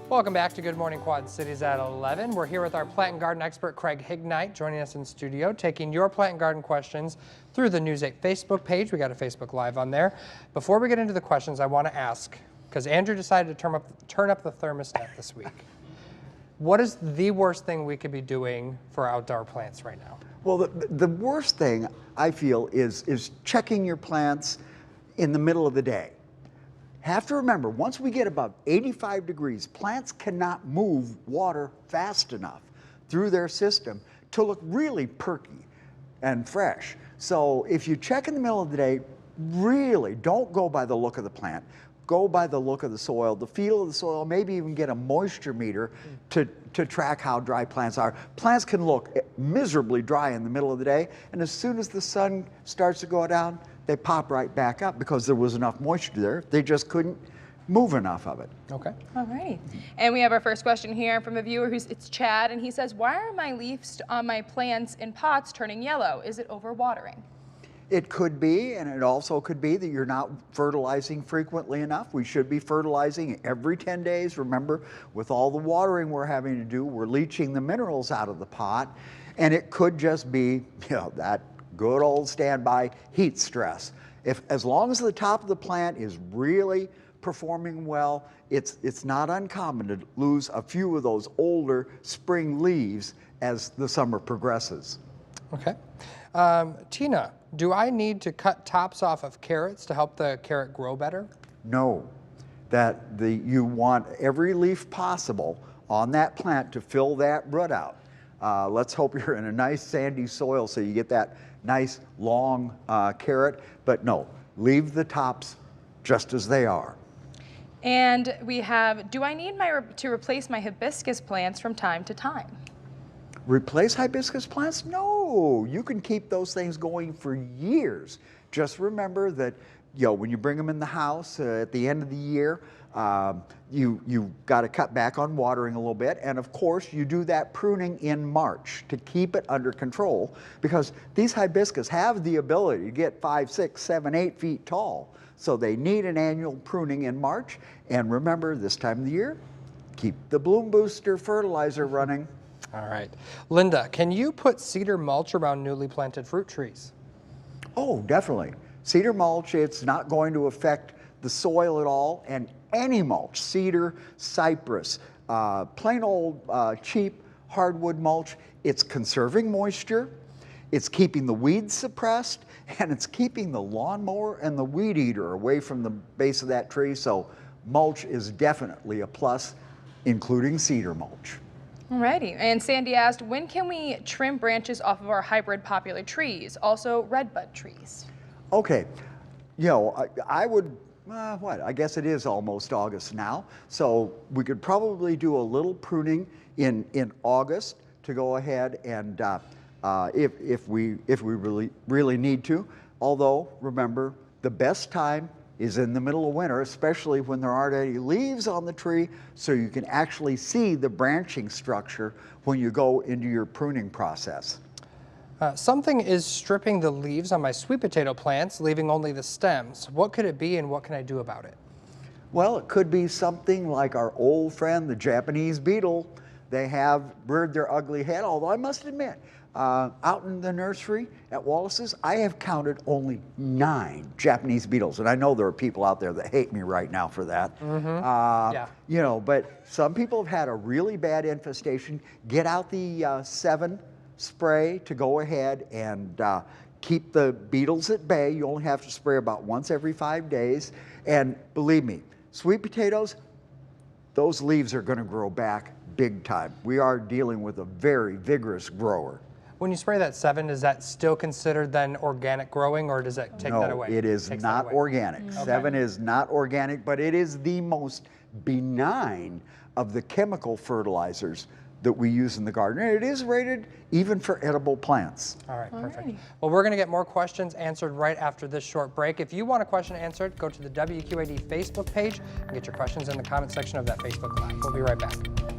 Welcome back to Good Morning Quad Cities at 11. We're here with our plant and garden expert, Craig Hignite, joining us in studio, taking your plant and garden questions through the News 8 Facebook page. We got a Facebook Live on there. Before we get into the questions, I want to ask, because Andrew decided to turn up the thermostat this week, what is the worst thing we could be doing for outdoor plants right now? Well, the worst thing I feel is checking your plants in the middle of the day. Have to remember, once we get above 85 degrees, plants cannot move water fast enough through their system to look really perky and fresh. So if you check in the middle of the day, really don't go by the look of the plant. Go by the look of the soil, the feel of the soil, maybe even get a moisture meter to track how dry plants are. Plants can look miserably dry in the middle of the day, and as soon as the sun starts to go down, they pop right back up because there was enough moisture there. They just couldn't move enough of it. Okay. All right. And we have our first question here from a viewer it's Chad, and he says, why are my leaves on my plants in pots turning yellow? Is it overwatering? It could be, and it also could be that you're not fertilizing frequently enough. We should be fertilizing every 10 days. Remember, with all the watering we're having to do, we're leaching the minerals out of the pot, and it could just be, that good old standby heat stress. As long as the top of the plant is really performing well, it's not uncommon to lose a few of those older spring leaves as the summer progresses. Okay. Tina, do I need to cut tops off of carrots to help the carrot grow better? No, you want every leaf possible on that plant to fill that root out. Let's hope you're in a nice sandy soil so you get that nice long carrot, but no, leave the tops just as they are. And we have, do I need to replace my hibiscus plants from time to time? Replace hibiscus plants? No, you can keep those things going for years. Just remember that, when you bring them in the house at the end of the year, you've got to cut back on watering a little bit. And of course, you do that pruning in March to keep it under control, because these hibiscus have the ability to get 5, 6, 7, 8 feet tall. So they need an annual pruning in March. And remember, this time of the year, keep the bloom booster fertilizer running. All right. Linda, can you put cedar mulch around newly planted fruit trees? Oh, definitely. Cedar mulch, it's not going to affect the soil at all, and any mulch, cedar, cypress, plain old cheap hardwood mulch, it's conserving moisture, it's keeping the weeds suppressed, and it's keeping the lawnmower and the weed eater away from the base of that tree. So mulch is definitely a plus, including cedar mulch. Alrighty, and Sandy asked, when can we trim branches off of our hybrid popular trees, also redbud trees? Okay, I would, I guess it is almost August now, so we could probably do a little pruning in August to go ahead and if we really need to. Although, remember, the best time is in the middle of winter, especially when there aren't any leaves on the tree, so you can actually see the branching structure when you go into your pruning process. Something is stripping the leaves on my sweet potato plants, leaving only the stems. What could it be, and what can I do about it? Well, it could be something like our old friend, the Japanese beetle. They have reared their ugly head, although I must admit, out in the nursery at Wallace's, I have counted only 9 Japanese beetles. And I know there are people out there that hate me right now for that. Yeah. But some people have had a really bad infestation. Get out the 7 spray to go ahead and keep the beetles at bay. You only have to spray about once every 5 days. And believe me, sweet potatoes, those leaves are going to grow back big time. We are dealing with a very vigorous grower. When you spray that 7, is that still considered then organic growing, or does that take that away? No, it is not organic. Okay. 7 is not organic, but it is the most benign of the chemical fertilizers that we use in the garden. And it is rated even for edible plants. All right, perfect. Alrighty. Well, we're going to get more questions answered right after this short break. If you want a question answered, go to the WQAD Facebook page and get your questions in the comment section of that Facebook Live. We'll be right back.